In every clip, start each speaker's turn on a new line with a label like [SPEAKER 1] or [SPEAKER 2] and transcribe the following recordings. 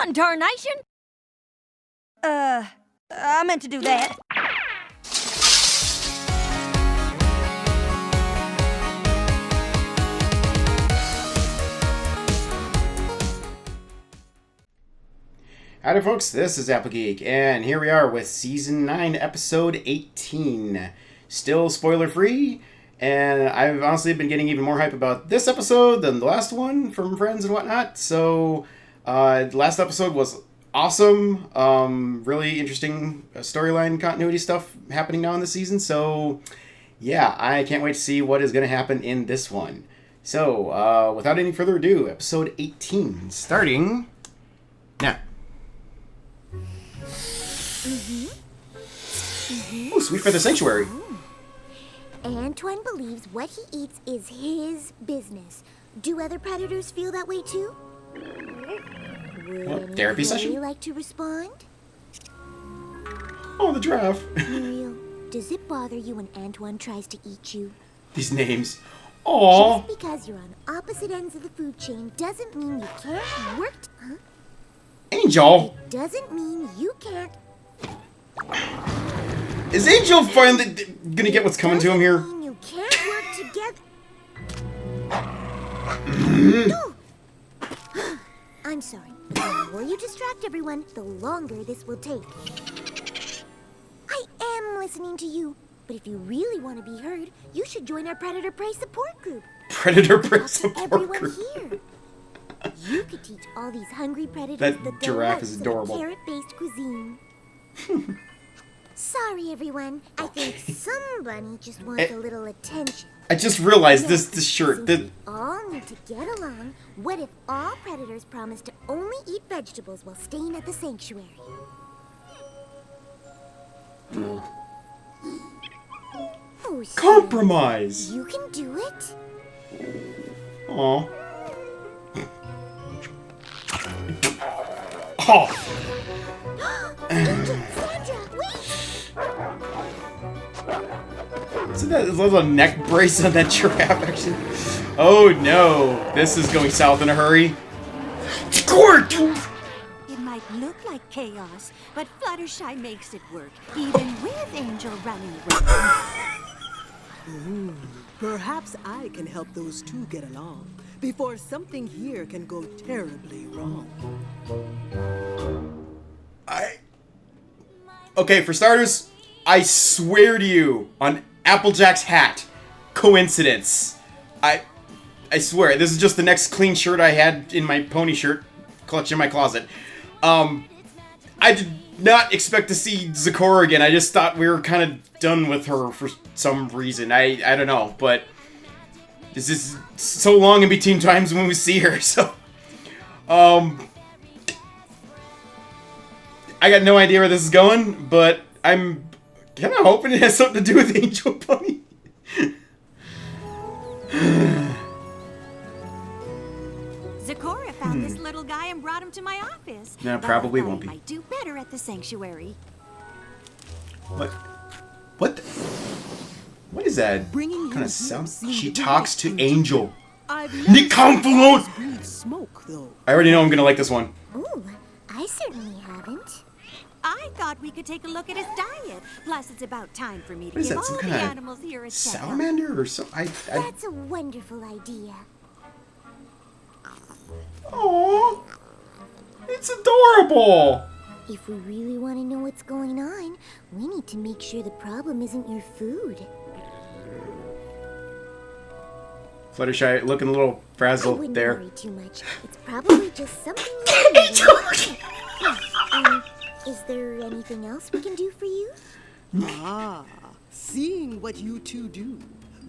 [SPEAKER 1] one, tarnation!
[SPEAKER 2] I meant to do that.
[SPEAKER 3] Howdy folks, this is Applegeek, and here we are with Season 9, Episode 18. Still spoiler-free, and I've honestly been getting even more hype about this episode than the last one from friends and whatnot, so the last episode was awesome. Really interesting storyline continuity stuff happening now in the season, so yeah, I can't wait to see what is going to happen in this one. So, without any further ado, Episode 18, starting now. Oh, sweet for the sanctuary.
[SPEAKER 4] Antoine believes what he eats is his business. Do other predators feel that way too? Would
[SPEAKER 3] therapy session?
[SPEAKER 4] you like to respond?
[SPEAKER 3] Oh, the giraffe.
[SPEAKER 4] Muriel, does it bother you when Antoine tries to eat you?
[SPEAKER 3] These names. Aww.
[SPEAKER 4] Just because you're on opposite ends of the food chain doesn't mean you can't work. Huh?
[SPEAKER 3] Angel.
[SPEAKER 4] It doesn't mean you can't.
[SPEAKER 3] Is Angel finally gonna get what's coming to him here?
[SPEAKER 4] Mean you can't work together. I'm sorry. The more you distract everyone, the longer this will take. I am listening to you, but if you really want to be heard, you should join our Predator Prey support group.
[SPEAKER 3] Predator Prey support
[SPEAKER 4] Everyone
[SPEAKER 3] group.
[SPEAKER 4] here. You could teach all these hungry predators
[SPEAKER 3] That
[SPEAKER 4] the
[SPEAKER 3] giraffe is
[SPEAKER 4] delights
[SPEAKER 3] adorable.
[SPEAKER 4] of carrot-based cuisine. Sorry, everyone. I think somebody just wants a little attention.
[SPEAKER 3] I just realized this shirt.
[SPEAKER 4] Since we all need to get along, what if all predators promise to only eat vegetables while staying at the sanctuary? Oh, Sam,
[SPEAKER 3] Compromise.
[SPEAKER 4] you can do it.
[SPEAKER 3] Aw. Oh.
[SPEAKER 4] Angel, Sandra, wait!
[SPEAKER 3] Isn't that a little neck brace on that giraffe, actually? Oh no, this is going south in a hurry. Squirt!
[SPEAKER 1] It might look like chaos, but Fluttershy makes it work, even with Angel running around.
[SPEAKER 5] Perhaps I can help those two get along before something here can go terribly wrong.
[SPEAKER 3] Okay, for starters, I swear to you, on Applejack's hat, coincidence. I swear, this is just the next clean shirt I had in my pony shirt collection in my closet. I did not expect to see Zecora again. I just thought we were kind of done with her for some reason. I don't know, but this is so long in between times when we see her, so... I got no idea where this is going, but I'm kind of hoping it has something to do with Angel Bunny.
[SPEAKER 1] Zecora found this little guy and brought him to my office.
[SPEAKER 3] No,
[SPEAKER 1] But
[SPEAKER 3] probably
[SPEAKER 1] I thought
[SPEAKER 3] won't
[SPEAKER 1] he
[SPEAKER 3] be.
[SPEAKER 1] might do better at the sanctuary.
[SPEAKER 3] What? What? What is that
[SPEAKER 5] Bringing
[SPEAKER 3] kind
[SPEAKER 5] him
[SPEAKER 3] of sound?
[SPEAKER 5] here
[SPEAKER 3] She
[SPEAKER 5] seemed
[SPEAKER 3] talks to
[SPEAKER 5] right.
[SPEAKER 3] Angel.
[SPEAKER 5] I've
[SPEAKER 3] Nick Confalone!
[SPEAKER 5] breathe smoke, though.
[SPEAKER 3] I already know I'm gonna like this one.
[SPEAKER 4] Ooh, I certainly haven't.
[SPEAKER 1] I thought we could take a look at his diet. Plus, it's about time for me to
[SPEAKER 3] What is
[SPEAKER 1] give
[SPEAKER 3] that, some
[SPEAKER 1] all the
[SPEAKER 3] kind of
[SPEAKER 1] animals here a checkup.
[SPEAKER 3] Salamander or something?
[SPEAKER 4] That's a wonderful idea.
[SPEAKER 3] Aww. It's adorable.
[SPEAKER 4] If we really want to know what's going on, we need to make sure the problem isn't your food.
[SPEAKER 3] Fluttershy looking a little
[SPEAKER 4] I
[SPEAKER 3] frazzled
[SPEAKER 4] wouldn't
[SPEAKER 3] there.
[SPEAKER 4] worry too much. It's probably just something you need. Is there anything else we can do for you?
[SPEAKER 5] Ah, seeing what you two do,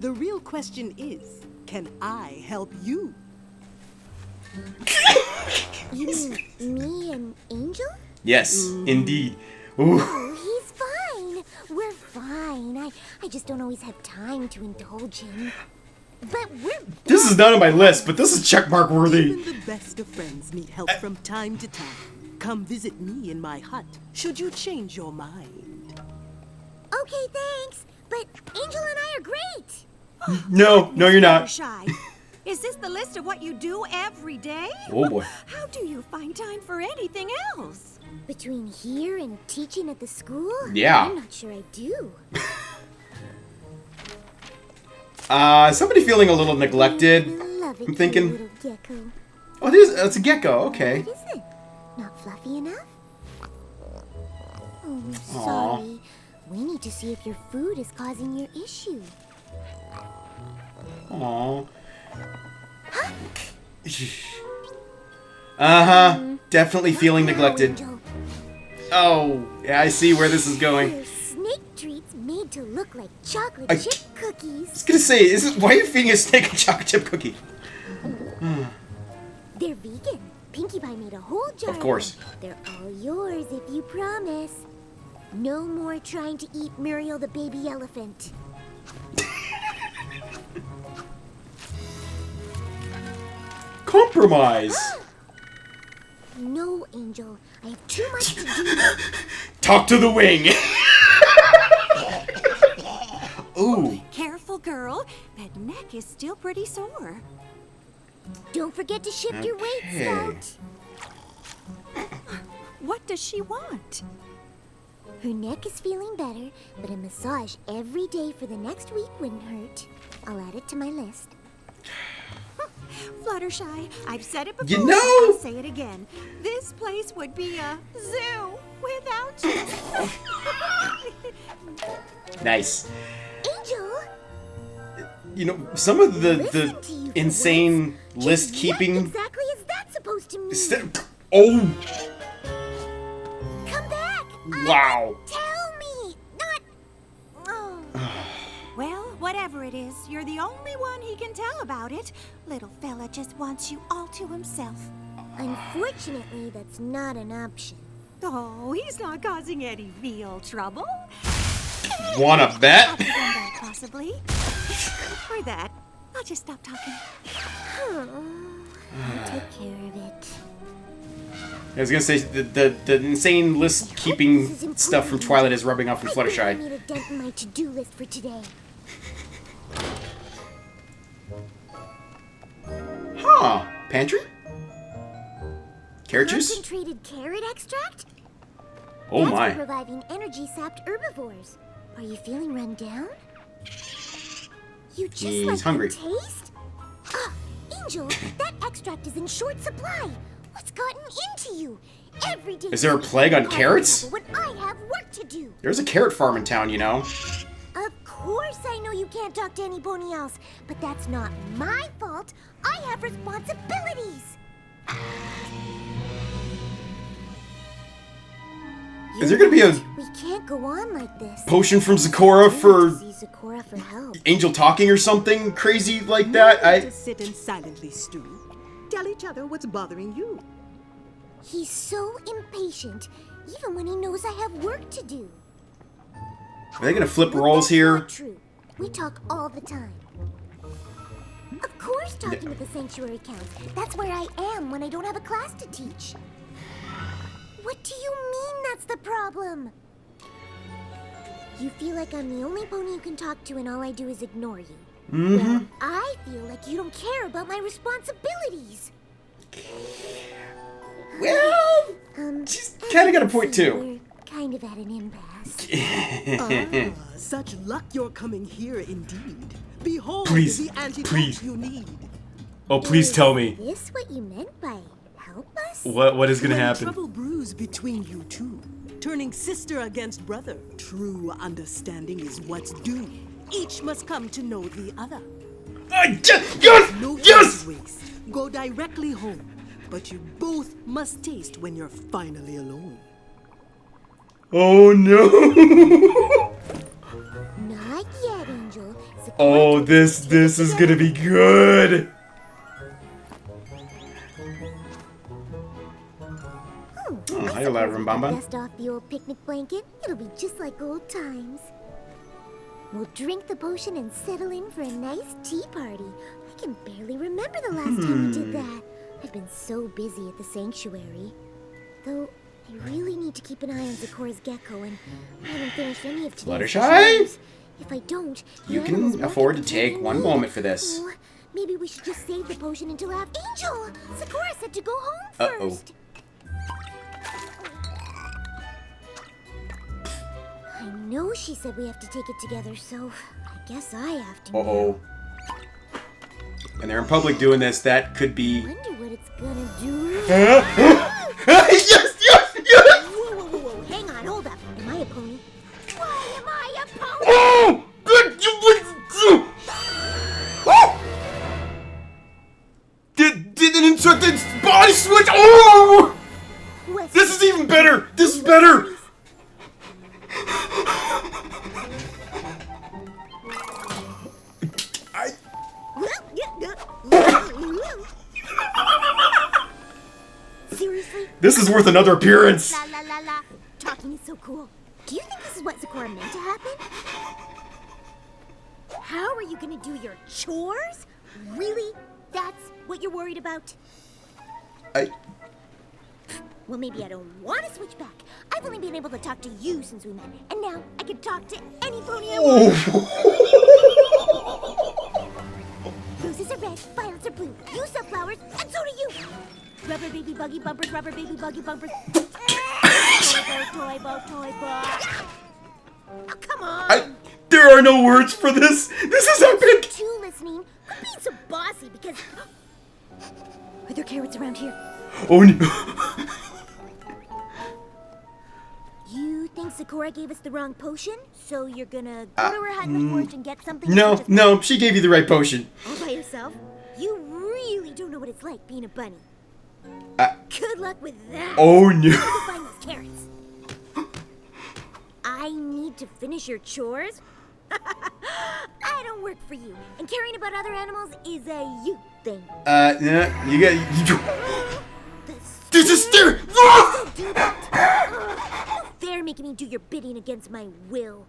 [SPEAKER 5] the real question is, can I help you?
[SPEAKER 4] You mean me and Angel?
[SPEAKER 3] Yes, indeed. Ooh.
[SPEAKER 4] Oh, he's fine. We're fine. I just don't always have time to indulge him. But we're...
[SPEAKER 3] This is not on my list, but this is checkmark worthy.
[SPEAKER 5] Even the best of friends need help from time to time. Come visit me in my hut, should you change your mind.
[SPEAKER 4] Okay, thanks. But Angel and I are great.
[SPEAKER 3] No, you're not.
[SPEAKER 1] Fluttershy. Is this the list of what you do every day?
[SPEAKER 3] Oh boy.
[SPEAKER 1] How do you find time for anything else?
[SPEAKER 4] Between here and teaching at the school?
[SPEAKER 3] Yeah.
[SPEAKER 4] I'm not sure I do.
[SPEAKER 3] Somebody feeling a little neglected.
[SPEAKER 4] Love it,
[SPEAKER 3] I'm thinking.
[SPEAKER 4] you little gecko.
[SPEAKER 3] Oh, it's a gecko. Okay.
[SPEAKER 4] What is it? Not fluffy enough? Oh,
[SPEAKER 3] Aw.
[SPEAKER 4] sorry. We need to see if your food is causing your issue.
[SPEAKER 3] Aww. Uh-huh. Definitely feeling neglected.
[SPEAKER 4] Angel.
[SPEAKER 3] Oh, yeah, I see where this is going.
[SPEAKER 4] They're snake treats made to look like chocolate
[SPEAKER 3] I
[SPEAKER 4] chip
[SPEAKER 3] I
[SPEAKER 4] cookies.
[SPEAKER 3] was gonna say, why are you feeding a snake a chocolate chip cookie?
[SPEAKER 4] They're vegan. Pinkie Pie made a whole jar.
[SPEAKER 3] Of course.
[SPEAKER 4] them. They're all yours if you promise. No more trying to eat Muriel the baby elephant.
[SPEAKER 3] Compromise.
[SPEAKER 4] No, Angel. I have too much to do.
[SPEAKER 3] Talk to the wing. Ooh.
[SPEAKER 1] Careful, girl. That neck is still pretty sore.
[SPEAKER 4] Don't forget to shift your weight,
[SPEAKER 3] Okay.
[SPEAKER 4] Scout.
[SPEAKER 1] What does she want?
[SPEAKER 4] Her neck is feeling better, but a massage every day for the next week wouldn't hurt. I'll add it to my list.
[SPEAKER 1] Fluttershy, I've said it before.
[SPEAKER 3] You
[SPEAKER 1] and
[SPEAKER 3] know-
[SPEAKER 1] I'll say it again. This place would be a zoo without you.
[SPEAKER 3] Nice.
[SPEAKER 4] Angel!
[SPEAKER 3] You know, some of the
[SPEAKER 4] Listen to you for
[SPEAKER 3] insane
[SPEAKER 4] once.
[SPEAKER 3] list
[SPEAKER 4] Just
[SPEAKER 3] keeping.
[SPEAKER 4] What exactly is that supposed to mean?
[SPEAKER 3] Oh,
[SPEAKER 4] Come back!
[SPEAKER 3] wow.
[SPEAKER 4] Tell me! Not... Oh.
[SPEAKER 1] Well, whatever it is, you're the only one he can tell about it. Little fella just wants you all to himself.
[SPEAKER 4] Unfortunately, that's not an option.
[SPEAKER 1] Oh, he's not causing any real trouble.
[SPEAKER 3] Wanna bet?
[SPEAKER 1] Other than that, possibly. For that, I'll just stop talking.
[SPEAKER 4] I'll take care of it.
[SPEAKER 3] I was gonna say the insane list keeping stuff from Twilight is rubbing off on
[SPEAKER 4] I think I
[SPEAKER 3] Fluttershy.
[SPEAKER 4] made a dent in my to-do list for today.
[SPEAKER 3] Huh? Pantry? Carrot juice?
[SPEAKER 4] Concentrated carrot extract?
[SPEAKER 3] Oh
[SPEAKER 4] That's
[SPEAKER 3] my.
[SPEAKER 4] for reviving energy-sapped herbivores. Are you feeling run down? You just
[SPEAKER 3] He's
[SPEAKER 4] like
[SPEAKER 3] hungry.
[SPEAKER 4] the taste? Ah, Angel, that extract is in short supply. What's gotten into you? Every day.
[SPEAKER 3] Is there a plague on carrots?
[SPEAKER 4] When I have work to do.
[SPEAKER 3] There's a carrot farm in town, you know.
[SPEAKER 4] Of course I know you can't talk to anybody else, but that's not my fault. I have responsibilities.
[SPEAKER 3] Is there gonna be a
[SPEAKER 4] We can't go on like this.
[SPEAKER 3] potion from Zecora
[SPEAKER 4] We
[SPEAKER 3] for
[SPEAKER 4] need to see Zecora for help.
[SPEAKER 3] Angel talking or something crazy like
[SPEAKER 5] You
[SPEAKER 3] that?
[SPEAKER 5] need to sit and silently stew. Tell each other what's bothering you.
[SPEAKER 4] He's so impatient, even when he knows I have work to do.
[SPEAKER 3] Are they gonna flip
[SPEAKER 4] But
[SPEAKER 3] roles
[SPEAKER 4] that's
[SPEAKER 3] here?
[SPEAKER 4] not true. We talk all the time. Of course, talking with the sanctuary counts. That's where I am when I don't have a class to teach. What do you mean that's the problem? You feel like I'm the only pony you can talk to and all I do is ignore you. Well, I feel like you don't care about my responsibilities.
[SPEAKER 3] Well, she's kind of got a point
[SPEAKER 4] See,
[SPEAKER 3] too.
[SPEAKER 4] We're kind of at an impasse.
[SPEAKER 5] Ah, such luck you're coming here indeed. Behold
[SPEAKER 3] Please,
[SPEAKER 5] the antidote
[SPEAKER 3] please.
[SPEAKER 5] you need.
[SPEAKER 3] Oh, please tell me.
[SPEAKER 4] Is this what you meant by help us?
[SPEAKER 3] What is gonna
[SPEAKER 5] When
[SPEAKER 3] happen?
[SPEAKER 5] trouble brews between you two, turning sister against brother, true understanding is what's due. Each must come to know the other.
[SPEAKER 3] Yes!
[SPEAKER 5] No time
[SPEAKER 3] Yes!
[SPEAKER 5] to waste. Go directly home. But you both must taste when you're finally alone.
[SPEAKER 3] Oh no!
[SPEAKER 4] Not yet, Angel.
[SPEAKER 3] Oh, this is gonna be good. Oh, hi, La Rumbamba.
[SPEAKER 4] Dust off the old picnic blanket. It'll be just like old times. We'll drink the potion and settle in for a nice tea party. I can barely remember the last time we did that. I've been so busy at the sanctuary. Though, I really need to keep an eye on Zecora's gecko, and I haven't finished any of today's
[SPEAKER 3] Fluttershy?
[SPEAKER 4] chores. If I don't,
[SPEAKER 3] You
[SPEAKER 4] the
[SPEAKER 3] can
[SPEAKER 4] animals won't
[SPEAKER 3] afford to
[SPEAKER 4] get
[SPEAKER 3] take
[SPEAKER 4] behind
[SPEAKER 3] one
[SPEAKER 4] me.
[SPEAKER 3] moment for this.
[SPEAKER 4] Oh, Maybe we should just save the potion until after. Angel! Sakura said to go home
[SPEAKER 3] Uh-oh.
[SPEAKER 4] first. I know she said we have to take it together, so I guess I have to.
[SPEAKER 3] Uh-oh. And they're in public doing this. That could be...
[SPEAKER 4] Wonder what it's gonna do.
[SPEAKER 3] Yes! Yes! Yes!
[SPEAKER 4] Whoa, whoa, whoa, whoa. Hang on, hold up. Am I a pony? Why am I a pony?
[SPEAKER 3] Oh! Good! Didn't insert the body switch! Oh!
[SPEAKER 4] What's
[SPEAKER 3] This is even better! This is better!
[SPEAKER 4] Seriously?
[SPEAKER 3] This is worth another appearance!
[SPEAKER 4] La la la la. Talking is so cool. Do you think this is what Sakura meant to happen? How are you gonna do your chores? Really? That's what you're worried about? Well, maybe I don't want to switch back. I've only been able to talk to you since we met, and now I can talk to any pony I want. Roses are red, violets are blue. You sell flowers, and so do you. Rubber baby buggy bumpers, rubber baby buggy bumpers. Toy boat. Oh, come on.
[SPEAKER 3] There are no words for this. This is epic.
[SPEAKER 4] Two listening. Quit being so bossy because. Are there carrots around here?
[SPEAKER 3] Oh no.
[SPEAKER 4] You think Sakura gave us the wrong potion? So you're gonna go to her hut in the forest and get something?
[SPEAKER 3] No, she gave you the right potion.
[SPEAKER 4] All by yourself? You really don't know what it's like being a bunny. Good luck with that.
[SPEAKER 3] Oh no.
[SPEAKER 4] Go find those carrots. I need to finish your chores? I don't work for you. And caring about other animals is a you thing.
[SPEAKER 3] Yeah, you got...
[SPEAKER 4] The
[SPEAKER 3] This is stupid!
[SPEAKER 4] Don't do that. No fair making me do your bidding against my will.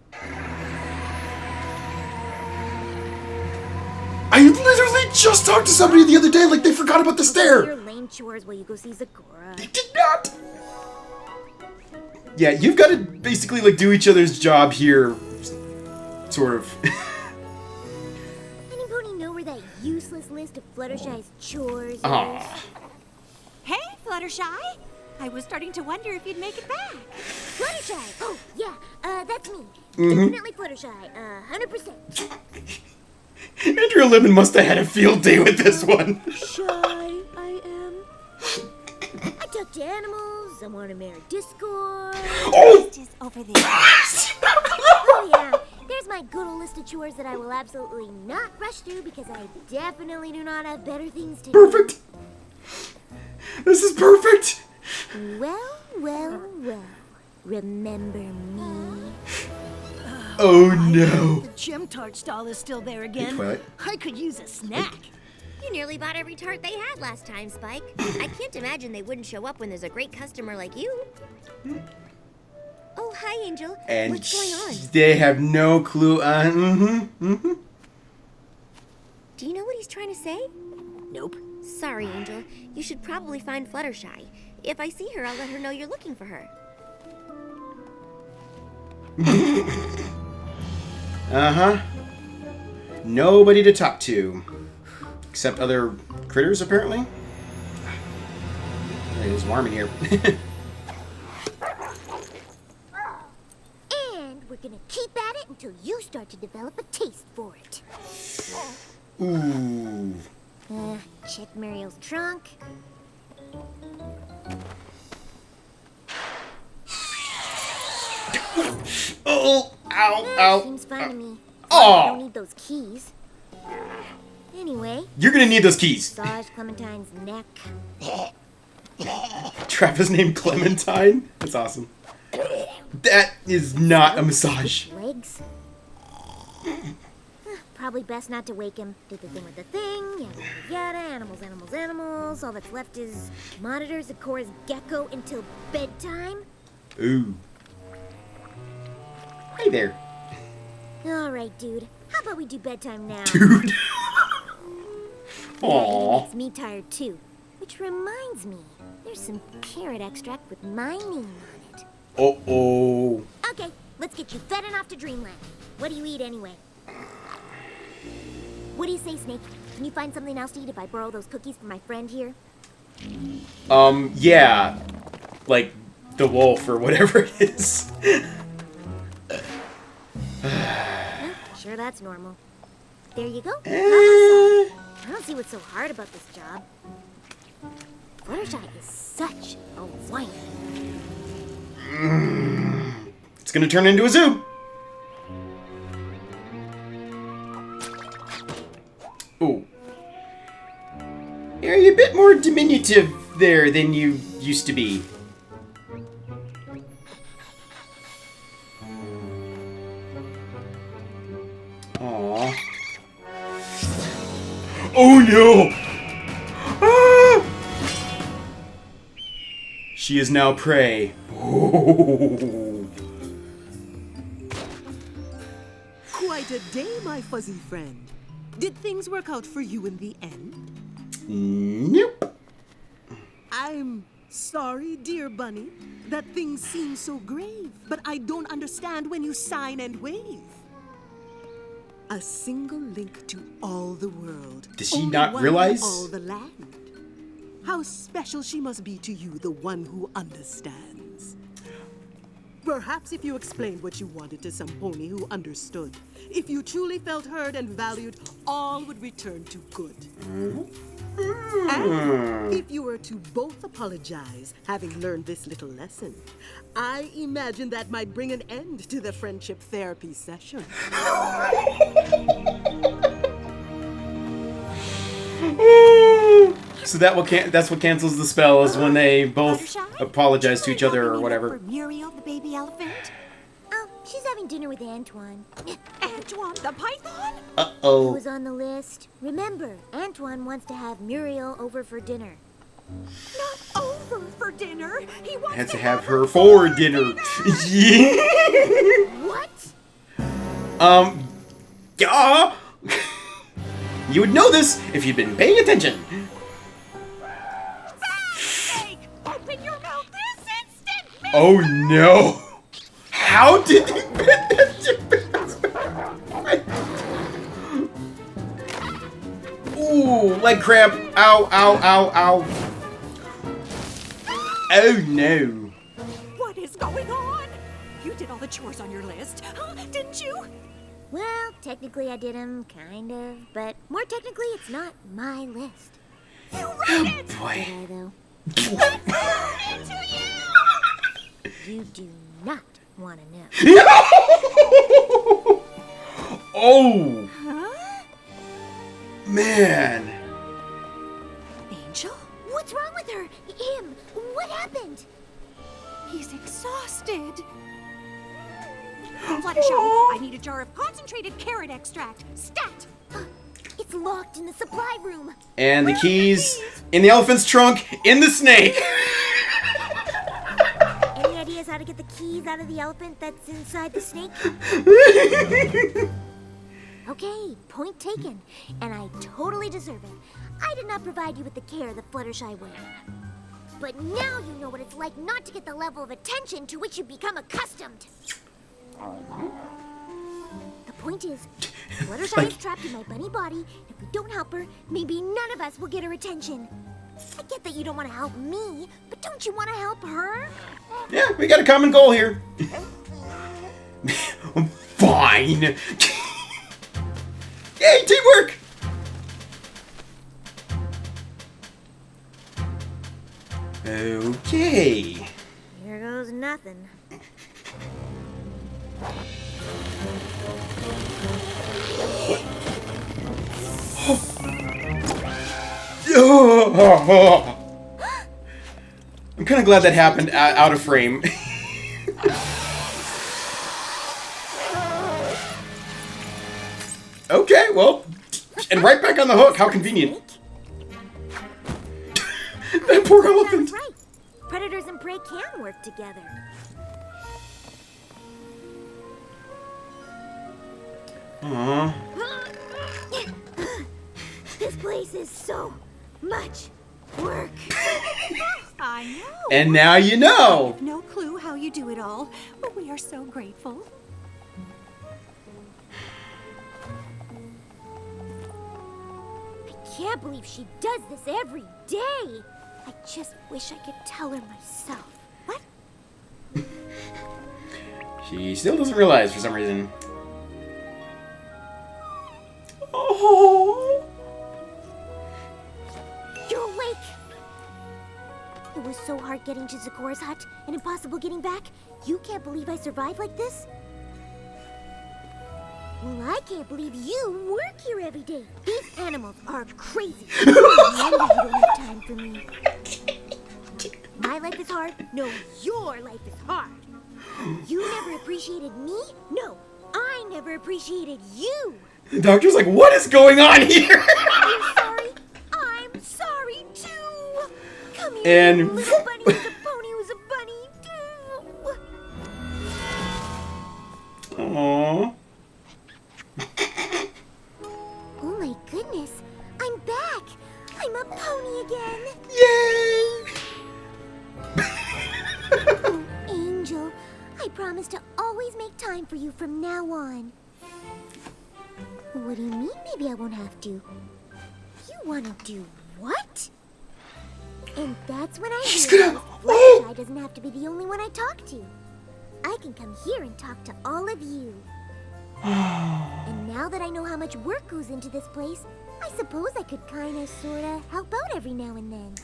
[SPEAKER 3] I literally just talked to somebody the other day like they forgot about the
[SPEAKER 4] Your
[SPEAKER 3] stair.
[SPEAKER 4] lame chores while you go see Sakura.
[SPEAKER 3] They did not. Yeah, you've got to basically like do each other's job here, sort of.
[SPEAKER 4] Anybody know where that useless list of Fluttershy's chores is?
[SPEAKER 3] Aw.
[SPEAKER 1] Hey, Fluttershy. I was starting to wonder if you'd make it back.
[SPEAKER 4] Fluttershy! Oh, yeah, that's me. Definitely Fluttershy, 100%.
[SPEAKER 3] Andrea Lemon must have had a field day with this one.
[SPEAKER 5] Shy I am.
[SPEAKER 4] I talk to animals, I want to marry Discord.
[SPEAKER 3] Oh!
[SPEAKER 1] It is over there.
[SPEAKER 4] Oh, yeah, there's my good old list of chores that I will absolutely not rush through because I definitely do not have better things to do.
[SPEAKER 3] Perfect. This is perfect.
[SPEAKER 4] Well. Remember me?
[SPEAKER 3] Oh no.
[SPEAKER 5] The gym tart stall is still there again.
[SPEAKER 3] Hey, Twilight.
[SPEAKER 5] I could use a snack.
[SPEAKER 2] You nearly bought every tart they had last time, Spike. I can't imagine they wouldn't show up when there's a great customer like you. Oh, hi, Angel.
[SPEAKER 3] And
[SPEAKER 2] What's going on?
[SPEAKER 3] they have no clue.
[SPEAKER 2] Do you know what he's trying to say?
[SPEAKER 5] Nope.
[SPEAKER 2] Sorry, Angel. You should probably find Fluttershy. If I see her, I'll let her know you're looking for her.
[SPEAKER 3] Nobody to talk to. Except other critters, apparently. It is warm in here.
[SPEAKER 4] And we're gonna keep at it until you start to develop a taste for it.
[SPEAKER 3] Ooh.
[SPEAKER 4] Check Muriel's trunk.
[SPEAKER 3] Oh, ow.
[SPEAKER 4] Seems fine to me.
[SPEAKER 3] Oh.
[SPEAKER 4] I don't need those keys. Anyway,
[SPEAKER 3] You're gonna need those keys.
[SPEAKER 4] massage Clementine's neck.
[SPEAKER 3] Travis named Clementine. That's awesome. That is not a massage.
[SPEAKER 4] Legs. Probably best not to wake him. Did the thing with the thing. Yada, animals. All that's left is monitors Sakura's gecko until bedtime.
[SPEAKER 3] Ooh. Hey there,
[SPEAKER 4] All right, dude. How about we do bedtime now?
[SPEAKER 3] dude.
[SPEAKER 4] Yeah,
[SPEAKER 3] Aww.
[SPEAKER 4] makes me tired too. Which reminds me, there's some carrot extract with my name on it.
[SPEAKER 3] Oh.
[SPEAKER 4] Okay, let's get you fed and off to Dreamland. What do you eat anyway? What do you say, Snake? Can you find something else to eat if I borrow those cookies from my friend here?
[SPEAKER 3] Yeah. Like, the wolf or whatever it is.
[SPEAKER 4] Sure, that's normal. There you go.
[SPEAKER 3] Eh.
[SPEAKER 4] I don't see what's so hard about this job. Fluttershy is such a whiner.
[SPEAKER 3] It's gonna turn into a zoo. Ooh. You're a bit more diminutive there than you used to be. Aww. Oh no! Ah! She is now prey. Oh.
[SPEAKER 5] Quite a day, my fuzzy friend. Did things work out for you in the end?
[SPEAKER 3] Nope.
[SPEAKER 5] I'm sorry, dear bunny, that things seem so grave, but I don't understand when you sign and wave. A single link to all the world.
[SPEAKER 3] Does she
[SPEAKER 5] Only
[SPEAKER 3] not
[SPEAKER 5] one
[SPEAKER 3] realize?
[SPEAKER 5] in all the land. How special she must be to you, the one who understands. Perhaps if you explained what you wanted to some pony who understood, if you truly felt heard and valued, all would return to good. And if you were to both apologize, having learned this little lesson, I imagine that might bring an end to the friendship therapy session.
[SPEAKER 3] So that's what cancels the spell, is when they both
[SPEAKER 1] Fluttershy?
[SPEAKER 3] apologize to
[SPEAKER 1] Did
[SPEAKER 3] each
[SPEAKER 1] you
[SPEAKER 3] other
[SPEAKER 1] happen
[SPEAKER 3] or
[SPEAKER 1] to meet
[SPEAKER 3] whatever.
[SPEAKER 1] up for Muriel, the baby elephant?
[SPEAKER 4] Oh, she's having dinner with Antoine.
[SPEAKER 1] Antoine the python?
[SPEAKER 4] Who
[SPEAKER 3] Uh-oh.
[SPEAKER 4] was on the list? Remember, Antoine wants to have Muriel over for dinner.
[SPEAKER 1] Not over for dinner. He wants
[SPEAKER 3] Had to have her for dinner. Yeah.
[SPEAKER 4] What?
[SPEAKER 3] Yeah. You would know this if you'd been paying attention.
[SPEAKER 1] Fake! Open your mouth this instant!
[SPEAKER 3] Oh no! How did he fit that? Ooh, leg cramp! Ow! Ow! Ow! Ow! Oh no!
[SPEAKER 1] What is going on? You did all the chores on your list, huh? Didn't you?
[SPEAKER 4] Well, technically I did them, kind of. But more technically, it's not my list.
[SPEAKER 1] You wrote it!
[SPEAKER 3] Boy.
[SPEAKER 4] Did I, though? You do not want to know.
[SPEAKER 3] Oh
[SPEAKER 1] Huh?
[SPEAKER 3] man!
[SPEAKER 1] Angel?
[SPEAKER 4] What's wrong with her? Him? What happened?
[SPEAKER 1] He's exhausted. Fluttershy, I need a jar of concentrated carrot extract. Stat!
[SPEAKER 4] It's locked in the supply room.
[SPEAKER 3] And the keys in the elephant's trunk in the snake.
[SPEAKER 4] Any ideas how to get the keys out of the elephant that's inside the snake? Okay, point taken. And I totally deserve it. I did not provide you with the care that Fluttershy would. But now you know what it's like not to get the level of attention to which you become accustomed. The point is, Fluttershy is trapped in my bunny body. If we don't help her, maybe none of us will get her attention. I get that you don't want to help me, but don't you want to help her?
[SPEAKER 3] Yeah, we got a common goal here. Fine. Yay, teamwork! Okay.
[SPEAKER 4] Here goes nothing.
[SPEAKER 3] I'm kind of glad that happened out of frame. Okay, well, and right back on the hook. How convenient. That poor
[SPEAKER 4] I was
[SPEAKER 3] elephant.
[SPEAKER 4] right. Predators and prey can work together.
[SPEAKER 3] Aww.
[SPEAKER 4] This place is so much work.
[SPEAKER 1] I know.
[SPEAKER 3] And now you know.
[SPEAKER 1] No clue how you do it all, but we are so grateful.
[SPEAKER 4] can't believe she does this every day. I just wish I could tell her myself. What?
[SPEAKER 3] She still doesn't realize for some reason. Oh.
[SPEAKER 4] You're awake! It was so hard getting to Zecora's hut and impossible getting back. You can't believe I survived like this? Well, I can't believe you work here every day. These animals are crazy. No wonder you don't have time for me. My life is hard? No, your life is hard. You never appreciated me? No, I never appreciated you.
[SPEAKER 3] The doctor's like, what is going on here?
[SPEAKER 4] You're sorry? I'm sorry too. Come here,
[SPEAKER 3] And
[SPEAKER 4] little bunny who's a pony who's a bunny too.
[SPEAKER 3] Aww.
[SPEAKER 4] Oh my goodness, I'm back. I'm a pony again.
[SPEAKER 3] Yay!
[SPEAKER 4] Oh, Angel, I promise to always make time for you from now on. What do you mean maybe I won't have to? You want to do what? And that's when I
[SPEAKER 3] She's
[SPEAKER 4] realized
[SPEAKER 3] gonna-
[SPEAKER 4] Fluttershy doesn't have to be the only one I talk to. I can come here and talk to all of you. And now that I know how much work goes into this place, I suppose I could kinda, sorta help out every now and then.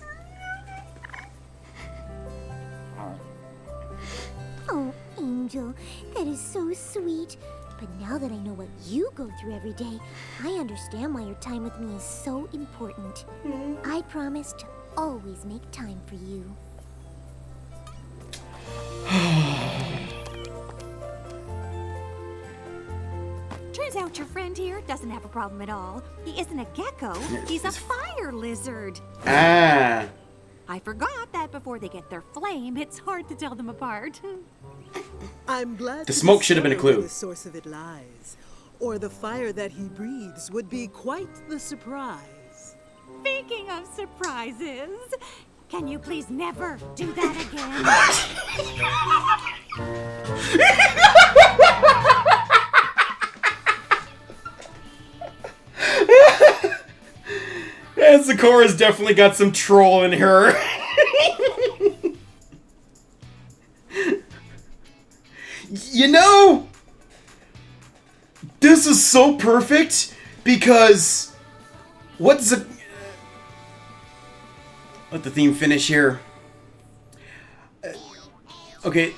[SPEAKER 4] Oh, Angel, that is so sweet. But now that I know what you go through every day, I understand why your time with me is so important. I promise to always make time for you.
[SPEAKER 1] Turns out your friend here doesn't have a problem at all. He isn't a gecko, he's a fire lizard.
[SPEAKER 3] Ah.
[SPEAKER 1] I forgot that before they get their flame, it's hard to tell them apart.
[SPEAKER 5] I'm glad
[SPEAKER 3] The
[SPEAKER 5] to
[SPEAKER 3] smoke should have been a
[SPEAKER 5] discover
[SPEAKER 3] clue.
[SPEAKER 5] where the source of it lies, or the fire that he breathes would be quite the surprise.
[SPEAKER 1] Speaking of surprises, can you please never do that again?
[SPEAKER 3] And Zecora's definitely got some troll in her. You know, this is so perfect because what's the... Let the theme finish here. Okay,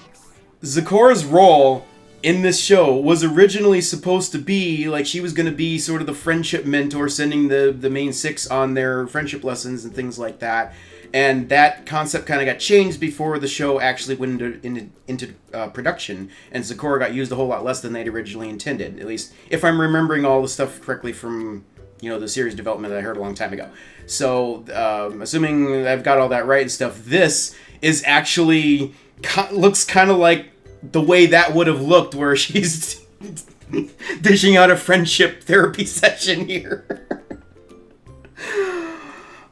[SPEAKER 3] Zecora's role in this show was originally supposed to be like she was going to be sort of the friendship mentor, sending the main six on their friendship lessons and things like that. And that concept kind of got changed before the show actually went into production, and Zecora got used a whole lot less than they'd originally intended. At least, if I'm remembering all the stuff correctly from, you know, the series development that I heard a long time ago. So, assuming I've got all that right and stuff, this is actually looks kind of like the way that would have looked, where she's dishing out a friendship therapy session here.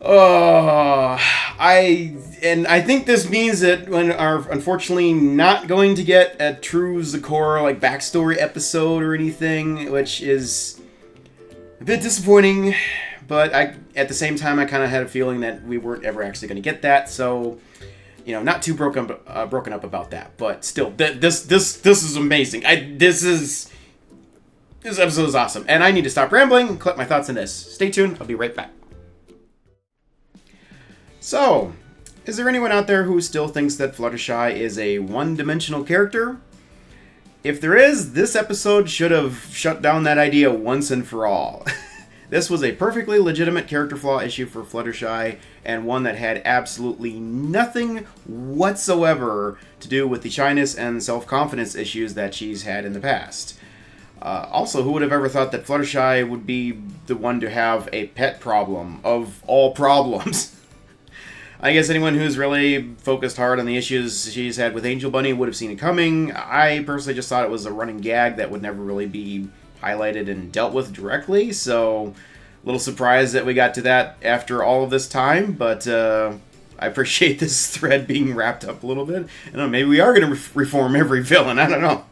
[SPEAKER 3] Oh, I think this means that when are unfortunately not going to get a true Zecora like backstory episode or anything, which is a bit disappointing. But at the same time, I kind of had a feeling that we weren't ever actually going to get that. So, you know, not too broken up about that. But still, this is amazing. This episode is awesome, and I need to stop rambling and collect my thoughts on this. Stay tuned. I'll be right back. So, is there anyone out there who still thinks that Fluttershy is a one-dimensional character? If there is, this episode should have shut down that idea once and for all. This was a perfectly legitimate character flaw issue for Fluttershy, and one that had absolutely nothing whatsoever to do with the shyness and self-confidence issues that she's had in the past. Also, who would have ever thought that Fluttershy would be the one to have a pet problem of all problems? I guess anyone who's really focused hard on the issues she's had with Angel Bunny would have seen it coming. I personally just thought it was a running gag that would never really be highlighted and dealt with directly, so a little surprised that we got to that after all of this time, but I appreciate this thread being wrapped up a little bit. I don't know, maybe we are going to reform every villain, I don't know.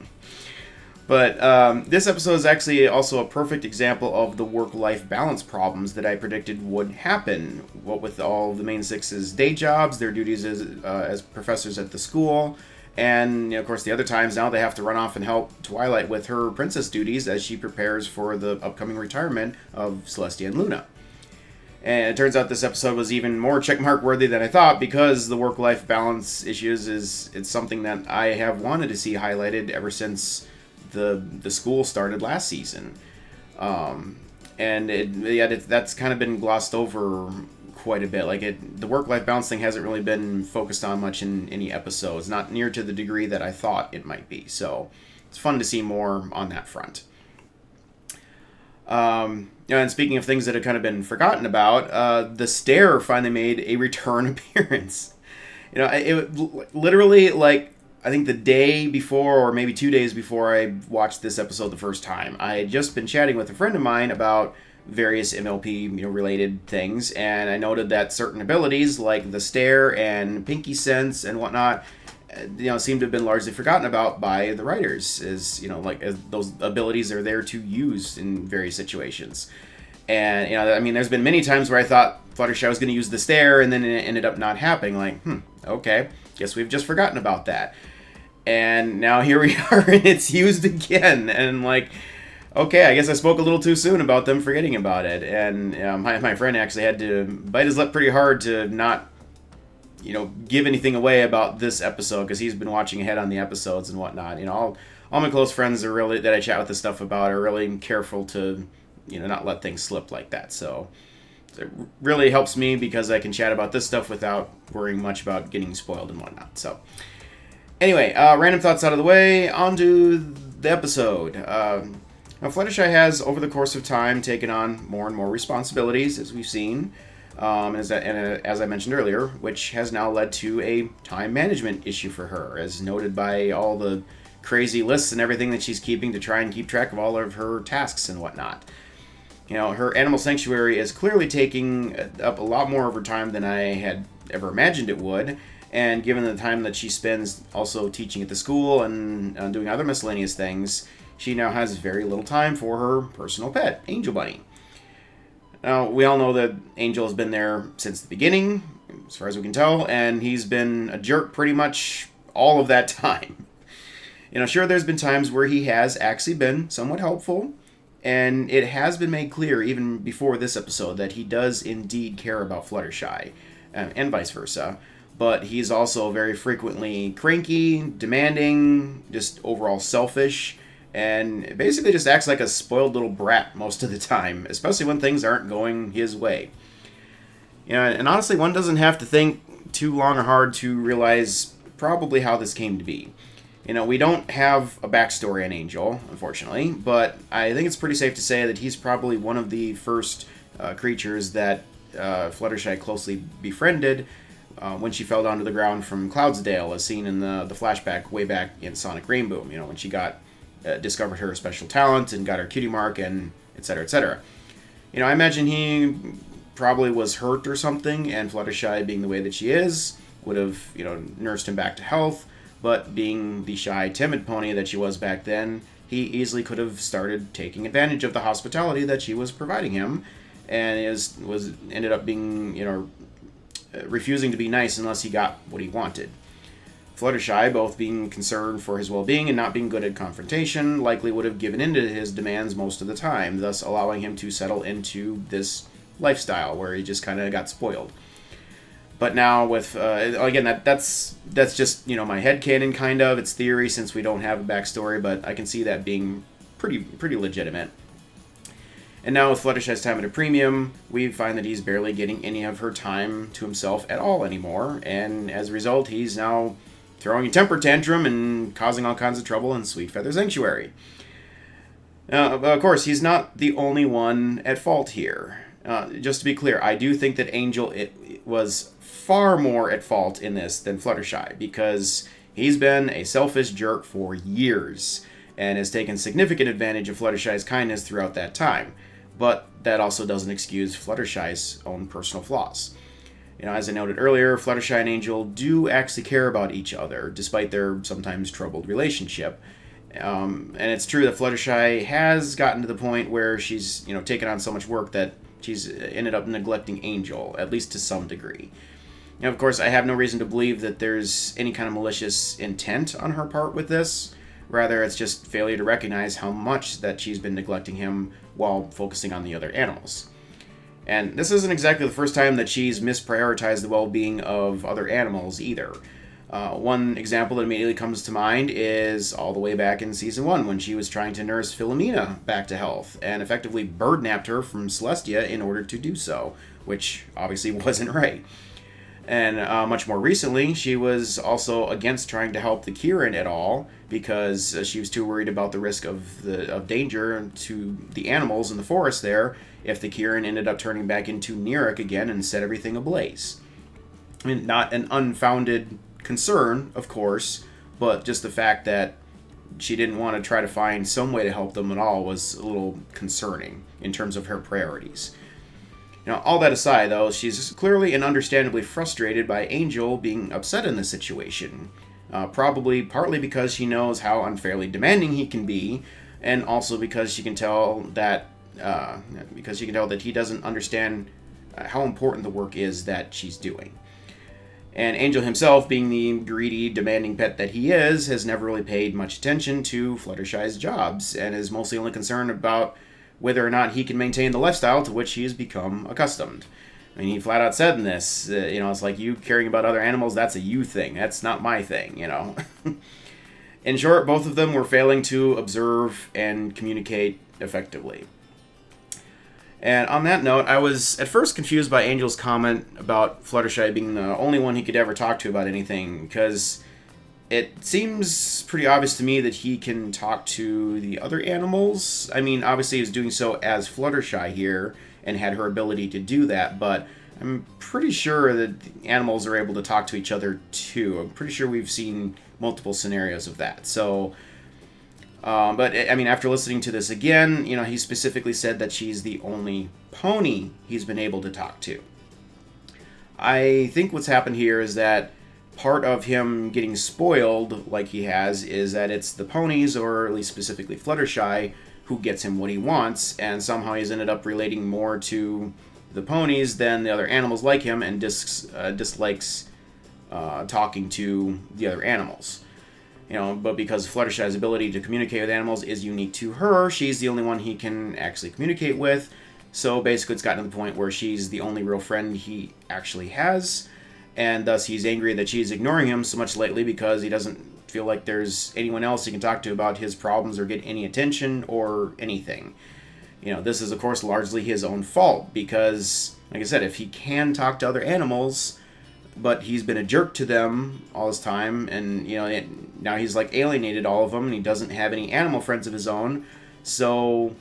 [SPEAKER 3] But this episode is actually also a perfect example of the work-life balance problems that I predicted would happen. What with all the main six's day jobs, their duties as professors at the school, and of course the other times now they have to run off and help Twilight with her princess duties as she prepares for the upcoming retirement of Celestia and Luna. And it turns out this episode was even more checkmark worthy than I thought, because the work-life balance issues it's something that I have wanted to see highlighted ever since the school started last season. And that's kind of been glossed over quite a bit. Like the work-life balance thing hasn't really been focused on much in any episodes, not near to the degree that I thought it might be. So it's fun to see more on that front. And speaking of things that have kind of been forgotten about, the stare finally made a return appearance. It literally, like, I think the day before, or maybe 2 days before I watched this episode the first time, I had just been chatting with a friend of mine about various MLP related things, and I noted that certain abilities like the stare and pinky sense and whatnot seem to have been largely forgotten about by the writers, as those abilities are there to use in various situations. And there's been many times where I thought Fluttershy was going to use the stare, and then it ended up not happening. Like, okay, guess we've just forgotten about that. And now here we are, and it's used again. And like, okay, I guess I spoke a little too soon about them forgetting about it. And my friend actually had to bite his lip pretty hard to not, give anything away about this episode, because he's been watching ahead on the episodes and whatnot. All my close friends are really, that I chat with this stuff about, are really careful to, not let things slip like that. So it really helps me, because I can chat about this stuff without worrying much about getting spoiled and whatnot. So anyway, random thoughts out of the way, on to the episode. Now, Fluttershy has, over the course of time, taken on more and more responsibilities, as we've seen, as I mentioned earlier, which has now led to a time management issue for her, as noted by all the crazy lists and everything that she's keeping to try and keep track of all of her tasks and whatnot. Her animal sanctuary is clearly taking up a lot more of her time than I had ever imagined it would, and given the time that she spends also teaching at the school and doing other miscellaneous things, she now has very little time for her personal pet, Angel Bunny. Now, we all know that Angel has been there since the beginning, as far as we can tell, and he's been a jerk pretty much all of that time. Sure, there's been times where he has actually been somewhat helpful, and it has been made clear even before this episode that he does indeed care about Fluttershy, and vice versa. But he's also very frequently cranky, demanding, just overall selfish, and basically just acts like a spoiled little brat most of the time, especially when things aren't going his way. And honestly, one doesn't have to think too long or hard to realize probably how this came to be. We don't have a backstory on Angel, unfortunately, but I think it's pretty safe to say that he's probably one of the first creatures that Fluttershy closely befriended when she fell down to the ground from Cloudsdale, as seen in the flashback way back in Sonic Rainbow, when she discovered her special talent and got her cutie mark, and etc., etc. I imagine he probably was hurt or something, and Fluttershy, being the way that she is, would have, nursed him back to health. But being the shy, timid pony that she was back then, he easily could have started taking advantage of the hospitality that she was providing him, and ended up being, refusing to be nice unless he got what he wanted. Fluttershy, both being concerned for his well-being and not being good at confrontation, likely would have given in to his demands most of the time, thus allowing him to settle into this lifestyle where he just kind of got spoiled. But now with, again, that's just, my headcanon kind of, it's theory since we don't have a backstory, but I can see that being pretty legitimate. And now with Fluttershy's time at a premium, we find that he's barely getting any of her time to himself at all anymore, and as a result, he's now throwing a temper tantrum and causing all kinds of trouble in Sweet Feather Sanctuary. Now, of course, he's not the only one at fault here. Just to be clear, I do think that Angel was far more at fault in this than Fluttershy, because he's been a selfish jerk for years and has taken significant advantage of Fluttershy's kindness throughout that time. But that also doesn't excuse Fluttershy's own personal flaws. As I noted earlier, Fluttershy and Angel do actually care about each other, despite their sometimes troubled relationship. And it's true that Fluttershy has gotten to the point where she's, taken on so much work that she's ended up neglecting Angel, at least to some degree. Now, of course, I have no reason to believe that there's any kind of malicious intent on her part with this. Rather, it's just failure to recognize how much that she's been neglecting him while focusing on the other animals. And this isn't exactly the first time that she's misprioritized the well-being of other animals either. One example that immediately comes to mind is all the way back in Season 1 when she was trying to nurse Philomena back to health and effectively bird-napped her from Celestia in order to do so, which obviously wasn't right. And much more recently, she was also against trying to help the Kieran at all because she was too worried about the risk of danger to the animals in the forest there if the Kieran ended up turning back into Neric again and set everything ablaze. I mean, not an unfounded concern, of course, but just the fact that she didn't want to try to find some way to help them at all was a little concerning in terms of her priorities. Now, all that aside, though, she's clearly and understandably frustrated by Angel being upset in this situation. Probably partly because she knows how unfairly demanding he can be, and also because she can tell that he doesn't understand how important the work is that she's doing. And Angel himself, being the greedy, demanding pet that he is, has never really paid much attention to Fluttershy's jobs, and is mostly only concerned about whether or not he can maintain the lifestyle to which he has become accustomed. I mean, he flat out said in this, it's like, you caring about other animals, that's a you thing, that's not my thing, In short, both of them were failing to observe and communicate effectively. And on that note, I was at first confused by Angel's comment about Fluttershy being the only one he could ever talk to about anything, because it seems pretty obvious to me that he can talk to the other animals. I mean, obviously he was doing so as Fluttershy here, and had her ability to do that, but I'm pretty sure that animals are able to talk to each other too. I'm pretty sure we've seen multiple scenarios of that. So, but I mean, after listening to this again, he specifically said that she's the only pony he's been able to talk to. I think what's happened here is that part of him getting spoiled like he has is that it's the ponies, or at least specifically Fluttershy, who gets him what he wants, and somehow he's ended up relating more to the ponies than the other animals like him, and dislikes talking to the other animals. But because Fluttershy's ability to communicate with animals is unique to her, she's the only one he can actually communicate with. So basically it's gotten to the point where she's the only real friend he actually has, and thus he's angry that she's ignoring him so much lately because he doesn't feel like there's anyone else he can talk to about his problems or get any attention or anything. This is, of course, largely his own fault because, like I said, if he can talk to other animals, but he's been a jerk to them all this time, and, now he's, like, alienated all of them, and he doesn't have any animal friends of his own, so,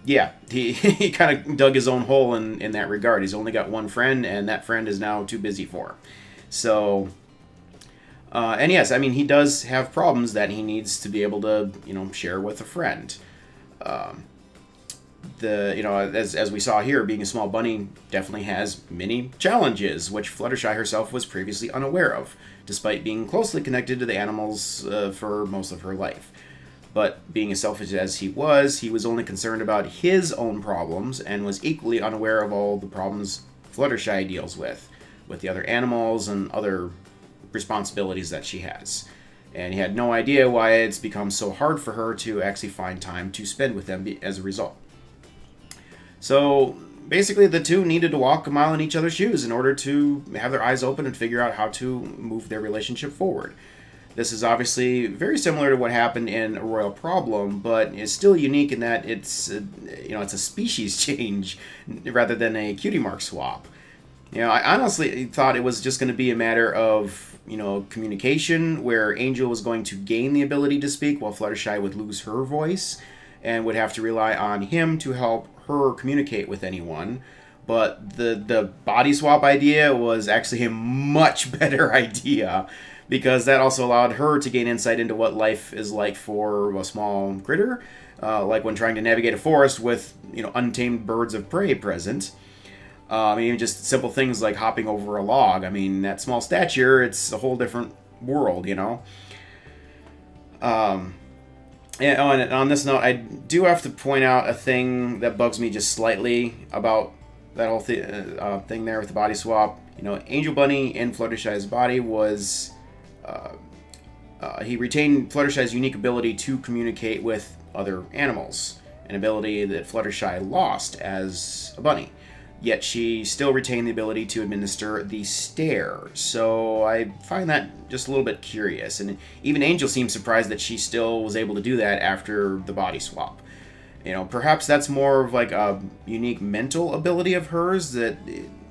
[SPEAKER 3] yeah, he kind of dug his own hole in that regard. He's only got one friend, and that friend is now too busy for him. So, and yes, I mean, he does have problems that he needs to be able to, share with a friend. As we saw here, being a small bunny definitely has many challenges, which Fluttershy herself was previously unaware of, despite being closely connected to the animals for most of her life. But being as selfish as he was only concerned about his own problems, and was equally unaware of all the problems Fluttershy deals with the other animals and other responsibilities that she has. And he had no idea why it's become so hard for her to actually find time to spend with them as a result. So basically the two needed to walk a mile in each other's shoes in order to have their eyes open and figure out how to move their relationship forward. This is obviously very similar to what happened in A Royal Problem, but is still unique in that it's a species change rather than a cutie mark swap. I honestly thought it was just going to be a matter of communication, where Angel was going to gain the ability to speak while Fluttershy would lose her voice and would have to rely on him to help her communicate with anyone. But the body swap idea was actually a much better idea, because that also allowed her to gain insight into what life is like for a small critter, like when trying to navigate a forest with untamed birds of prey present. Even just simple things like hopping over a log. I mean, at small stature, it's a whole different world, and on this note, I do have to point out a thing that bugs me just slightly about that whole thing there with the body swap. You know, Angel Bunny in Fluttershy's body was... he retained Fluttershy's unique ability to communicate with other animals, an ability that Fluttershy lost as a bunny. Yet she still retained the ability to administer the stare. So I find that just a little bit curious. And even Angel seems surprised that she still was able to do that after the body swap. You know, perhaps that's more of like a unique mental ability of hers that,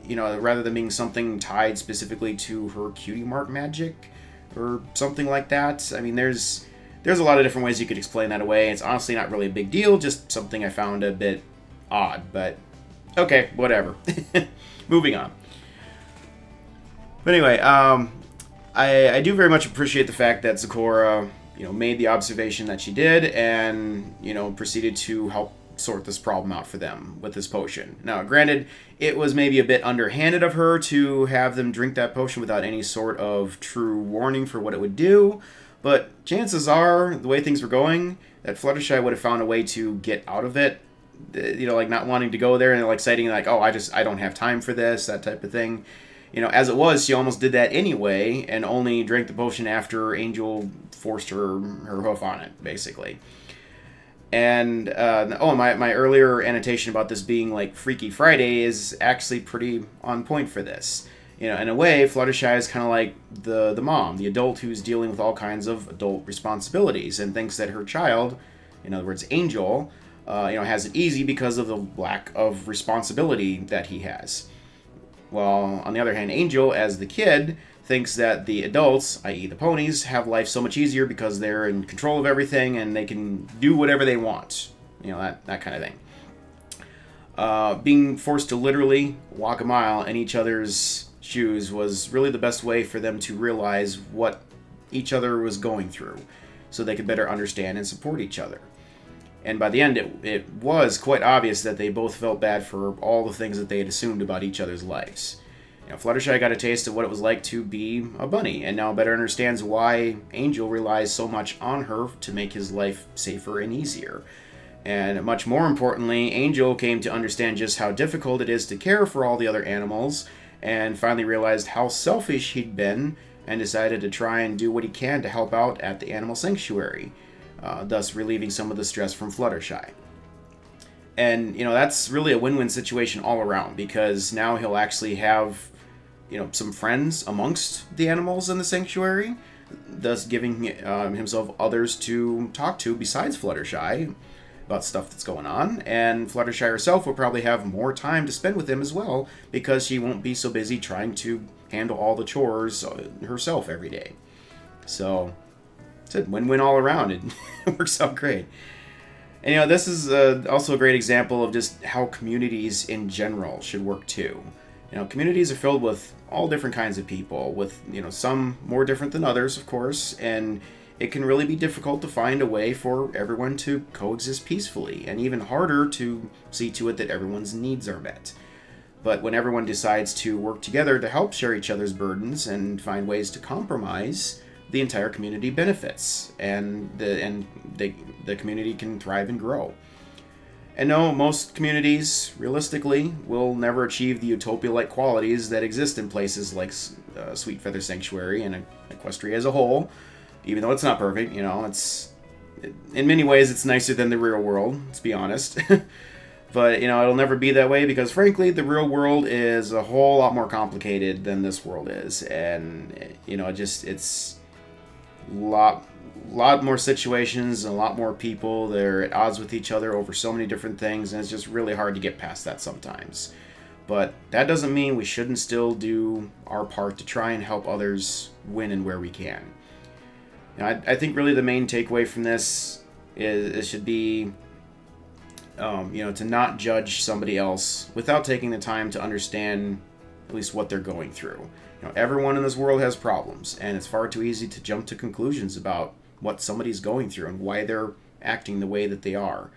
[SPEAKER 3] you know, rather than being something tied specifically to her cutie mark magic or something like that. I mean, there's a lot of different ways you could explain that away. It's honestly not really a big deal, just something I found a bit odd, but okay, whatever. Moving on. But anyway, I do very much appreciate the fact that Zecora, you know, made the observation that she did and, you know, proceeded to help sort this problem out for them with this potion. Now, granted, it was maybe a bit underhanded of her to have them drink that potion without any sort of true warning for what it would do, but chances are, the way things were going, that Fluttershy would have found a way to get out of it. You know, like not wanting to go there and like citing like, oh, I don't have time for this, that type of thing. You know, as it was, she almost did that anyway and only drank the potion after Angel forced her hoof on it, basically. And, my earlier annotation about this being like Freaky Friday is actually pretty on point for this. You know, in a way, Fluttershy is kind of like the mom, the adult who's dealing with all kinds of adult responsibilities and thinks that her child, in other words, Angel, has it easy because of the lack of responsibility that he has. While, on the other hand, Angel, as the kid, thinks that the adults, i.e. the ponies, have life so much easier because they're in control of everything and they can do whatever they want. You know, that kind of thing. Being forced to literally walk a mile in each other's shoes was really the best way for them to realize what each other was going through so they could better understand and support each other. And by the end, it was quite obvious that they both felt bad for all the things that they had assumed about each other's lives. You know, Fluttershy got a taste of what it was like to be a bunny, and now better understands why Angel relies so much on her to make his life safer and easier. And much more importantly, Angel came to understand just how difficult it is to care for all the other animals, and finally realized how selfish he'd been, and decided to try and do what he can to help out at the animal sanctuary. Thus relieving some of the stress from Fluttershy. And, you know, that's really a win-win situation all around, because now he'll actually have, you know, some friends amongst the animals in the sanctuary, thus giving himself others to talk to besides Fluttershy about stuff that's going on, and Fluttershy herself will probably have more time to spend with him as well, because she won't be so busy trying to handle all the chores herself every day. So... it's a win-win all around. It works out great. And, you know, this is also a great example of just how communities in general should work too. You know, communities are filled with all different kinds of people, with, you know, some more different than others, of course, and it can really be difficult to find a way for everyone to coexist peacefully, and even harder to see to it that everyone's needs are met. But when everyone decides to work together to help share each other's burdens and find ways to compromise, the entire community benefits, and the community can thrive and grow. And no, most communities, realistically, will never achieve the utopia-like qualities that exist in places like Sweet Feather Sanctuary and Equestria as a whole, even though it's not perfect. You know, in many ways it's nicer than the real world, let's be honest. But, you know, it'll never be that way because, frankly, the real world is a whole lot more complicated than this world is. And, you know, it's lot more situations and a lot more people that are at odds with each other over so many different things, and it's just really hard to get past that sometimes. But that doesn't mean we shouldn't still do our part to try and help others win and where we can. You know, I think really the main takeaway from this is it should be to not judge somebody else without taking the time to understand at least what they're going through. You know, everyone in this world has problems, and it's far too easy to jump to conclusions about what somebody's going through and why they're acting the way that they are.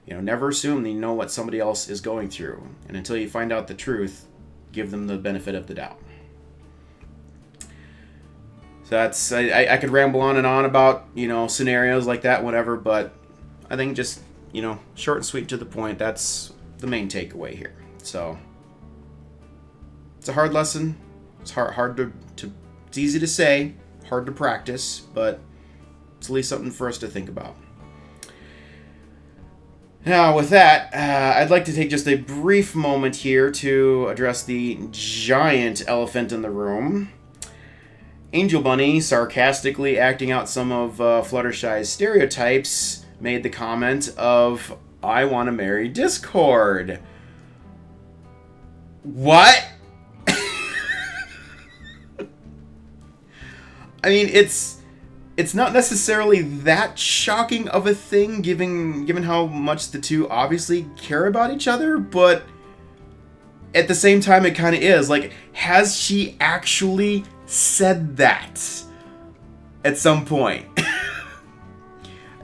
[SPEAKER 3] You know, never assume that you know what somebody else is going through, and until you find out the truth, give them the benefit of the doubt. So that's I could ramble on and on about, you know, scenarios like that, whatever, but I think just, you know, short and sweet to the point. That's the main takeaway here. So it's a hard lesson. It's hard to it's easy to say, hard to practice, but it's at least something for us to think about. Now, with that, I'd like to take just a brief moment here to address the giant elephant in the room. Angel Bunny, sarcastically acting out some of Fluttershy's stereotypes, made the comment of, "I want to marry Discord." What? I mean, it's not necessarily that shocking of a thing, given how much the two obviously care about each other, but at the same time, it kind of is. Like, has she actually said that at some point?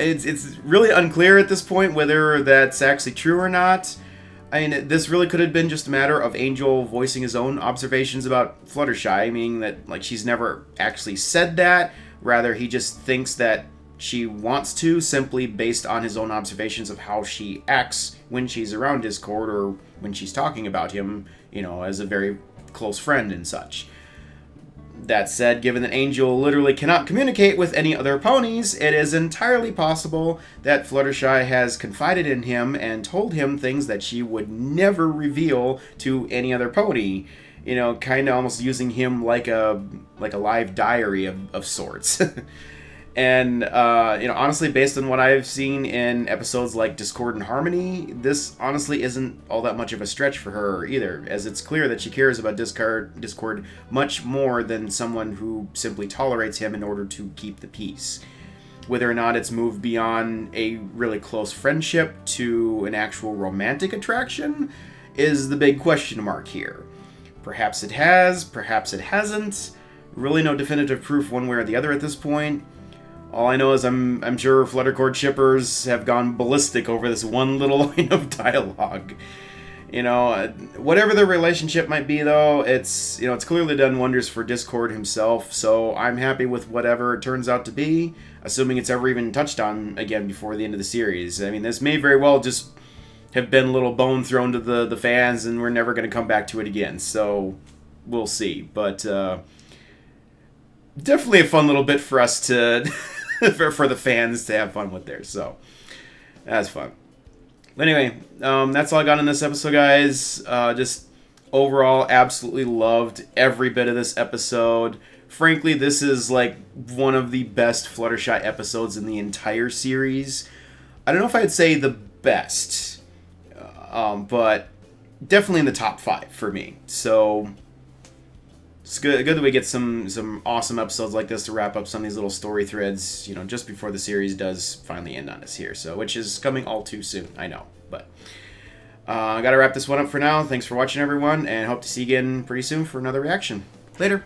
[SPEAKER 3] It's really unclear at this point whether that's actually true or not. I mean, this really could have been just a matter of Angel voicing his own observations about Fluttershy, meaning that, like, she's never actually said that. Rather, he just thinks that she wants to, simply based on his own observations of how she acts when she's around Discord or when she's talking about him, you know, as a very close friend and such. That said, given that Angel literally cannot communicate with any other ponies, it is entirely possible that Fluttershy has confided in him and told him things that she would never reveal to any other pony. You know, kind of almost using him like a live diary of sorts. And, you know, honestly, based on what I've seen in episodes like Discord and Harmony, this honestly isn't all that much of a stretch for her either, as it's clear that she cares about Discord much more than someone who simply tolerates him in order to keep the peace. Whether or not it's moved beyond a really close friendship to an actual romantic attraction is the big question mark here. Perhaps it has, perhaps it hasn't. Really no definitive proof one way or the other at this point. All I know is I'm sure Fluttercord shippers have gone ballistic over this one little line of dialogue. You know, whatever the relationship might be, though, it's clearly done wonders for Discord himself. So I'm happy with whatever it turns out to be, assuming it's ever even touched on again before the end of the series. I mean, this may very well just have been a little bone thrown to the fans, and we're never going to come back to it again. So we'll see. But definitely a fun little bit for us to. for the fans to have fun with there, so that's fun. But anyway, that's all I got in this episode, guys. Just overall, absolutely loved every bit of this episode. Frankly, this is like one of the best Fluttershy episodes in the entire series. I don't know if I'd say the best, but definitely in the top 5 for me. So it's good that we get some awesome episodes like this to wrap up some of these little story threads, you know, just before the series does finally end on us here. So, which is coming all too soon, I know. But I gotta wrap this one up for now. Thanks for watching, everyone, and hope to see you again pretty soon for another reaction. Later.